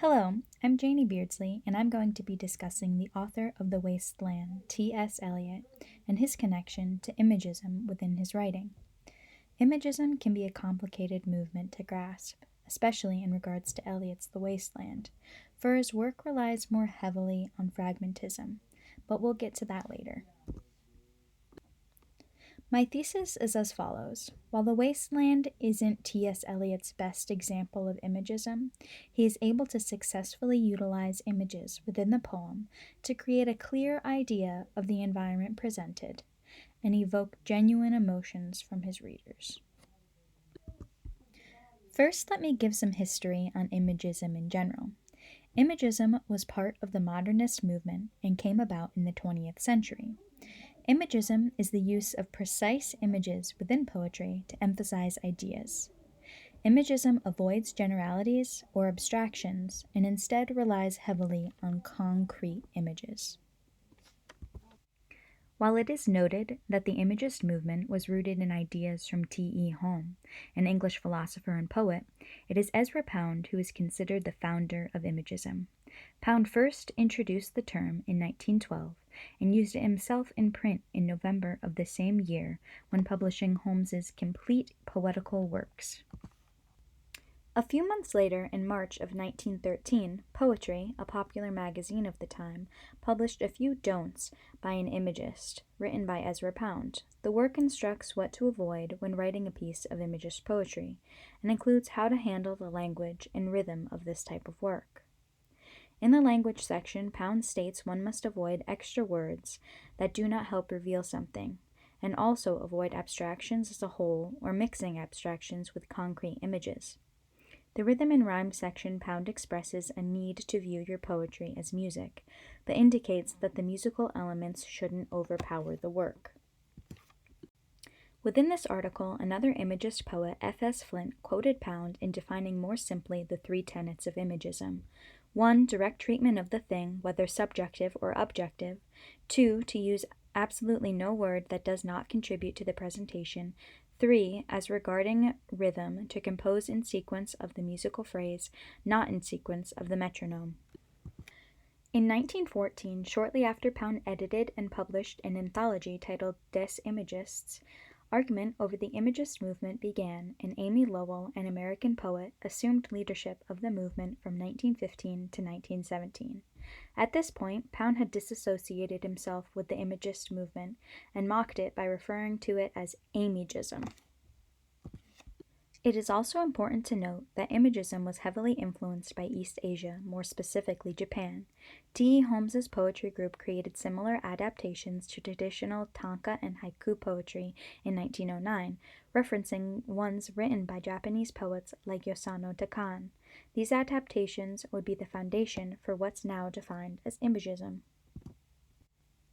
Hello, I'm Janie Beardsley, and I'm going to be discussing the author of The Waste Land, T.S. Eliot, and his connection to Imagism within his writing. Imagism can be a complicated movement to grasp, especially in regards to Eliot's The Waste Land, for his work relies more heavily on fragmentism, but we'll get to that later. My thesis is as follows. While The Waste Land isn't T.S. Eliot's best example of Imagism, he is able to successfully utilize images within the poem to create a clear idea of the environment presented and evoke genuine emotions from his readers. First, let me give some history on Imagism in general. Imagism was part of the modernist movement and came about in the 20th century. Imagism is the use of precise images within poetry to emphasize ideas. Imagism avoids generalities or abstractions and instead relies heavily on concrete images. While it is noted that the Imagist movement was rooted in ideas from T.E. Home, an English philosopher and poet, it is Ezra Pound who is considered the founder of Imagism. Pound first introduced the term in 1912 and used it himself in print in November of the same year when publishing Holmes's complete poetical works. A few months later, in March of 1913, Poetry, a popular magazine of the time, published A Few Don'ts by an Imagist, written by Ezra Pound. The work instructs what to avoid when writing a piece of Imagist poetry, and includes how to handle the language and rhythm of this type of work. In the language section, Pound states one must avoid extra words that do not help reveal something, and also avoid abstractions as a whole or mixing abstractions with concrete images. The rhythm and rhyme section, Pound expresses a need to view your poetry as music, but indicates that the musical elements shouldn't overpower the work. Within this article, another Imagist poet, F.S. Flint, quoted Pound in defining more simply the three tenets of Imagism. 1. Direct treatment of the thing, whether subjective or objective. 2. To use absolutely no word that does not contribute to the presentation. 3. As regarding rhythm, to compose in sequence of the musical phrase, not in sequence of the metronome. In 1914, shortly after Pound edited and published an anthology titled Des Imagists, argument over the Imagist movement began, and Amy Lowell, an American poet, assumed leadership of the movement from 1915 to 1917. At this point, Pound had disassociated himself with the Imagist movement and mocked it by referring to it as Amigism. It is also important to note that Imagism was heavily influenced by East Asia, more specifically Japan. T.E. Holmes's poetry group created similar adaptations to traditional tanka and haiku poetry in 1909, referencing ones written by Japanese poets like Yosano Takan. These adaptations would be the foundation for what's now defined as Imagism.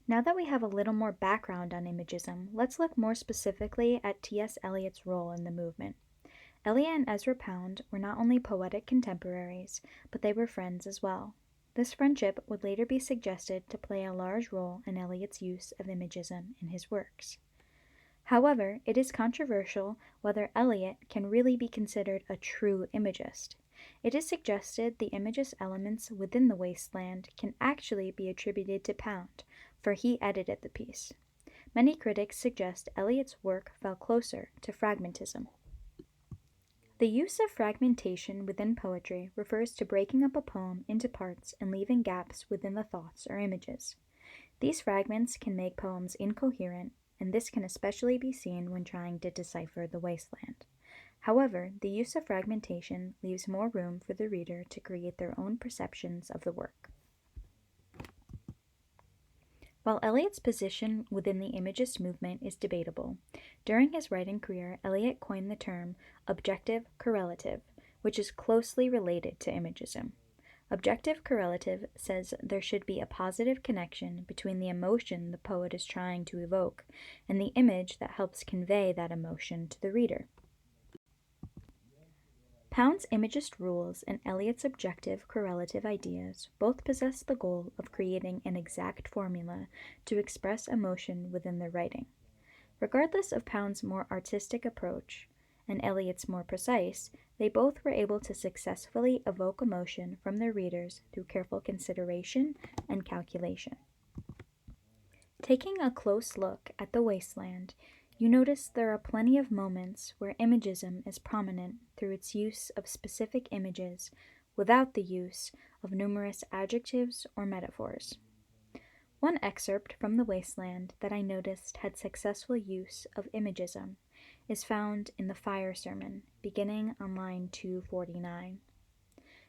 Now that we have a little more background on Imagism, let's look more specifically at T.S. Eliot's role in the movement. Eliot and Ezra Pound were not only poetic contemporaries, but they were friends as well. This friendship would later be suggested to play a large role in Eliot's use of Imagism in his works. However, it is controversial whether Eliot can really be considered a true Imagist. It is suggested the Imagist elements within The Waste Land can actually be attributed to Pound, for he edited the piece. Many critics suggest Eliot's work fell closer to fragmentism. The use of fragmentation within poetry refers to breaking up a poem into parts and leaving gaps within the thoughts or images. These fragments can make poems incoherent, and this can especially be seen when trying to decipher The Waste Land. However, the use of fragmentation leaves more room for the reader to create their own perceptions of the work. While Eliot's position within the Imagist movement is debatable, during his writing career, Eliot coined the term objective correlative, which is closely related to Imagism. Objective correlative says there should be a positive connection between the emotion the poet is trying to evoke and the image that helps convey that emotion to the reader. Pound's Imagist rules and Eliot's objective correlative ideas both possess the goal of creating an exact formula to express emotion within the writing. Regardless of Pound's more artistic approach and Eliot's more precise, They both were able to successfully evoke emotion from their readers through careful consideration and calculation. Taking a close look at The Wasteland, you notice there are plenty of moments where Imagism is prominent through its use of specific images without the use of numerous adjectives or metaphors. One excerpt from The Wasteland that I noticed had successful use of Imagism is found in the Fire Sermon, beginning on line 249.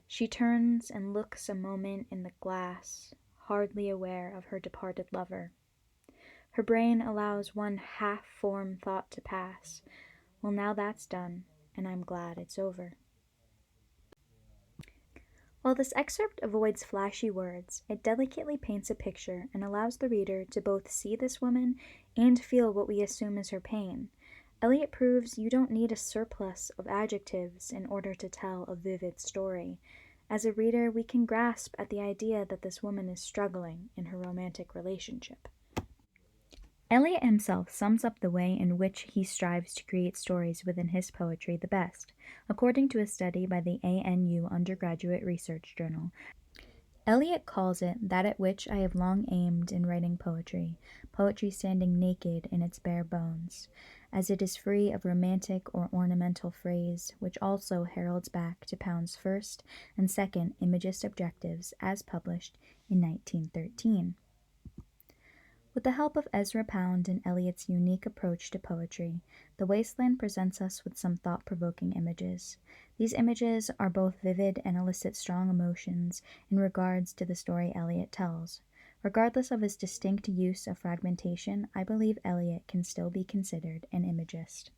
She turns and looks a moment in the glass, hardly aware of her departed lover. Her brain allows one half-formed thought to pass. Well, now that's done, and I'm glad it's over. While this excerpt avoids flashy words, it delicately paints a picture and allows the reader to both see this woman and feel what we assume is her pain. Eliot proves you don't need a surplus of adjectives in order to tell a vivid story. As a reader, we can grasp at the idea that this woman is struggling in her romantic relationship. Eliot himself sums up the way in which he strives to create stories within his poetry the best, according to a study by the ANU Undergraduate Research Journal. Eliot calls it that at which I have long aimed in writing poetry, poetry standing naked in its bare bones, as it is free of romantic or ornamental phrase, which also heralds back to Pound's first and second Imagist objectives as published in 1913. With the help of Ezra Pound and Eliot's unique approach to poetry, The Wasteland presents us with some thought-provoking images. These images are both vivid and elicit strong emotions in regards to the story Eliot tells. Regardless of his distinct use of fragmentation, I believe Eliot can still be considered an imagist.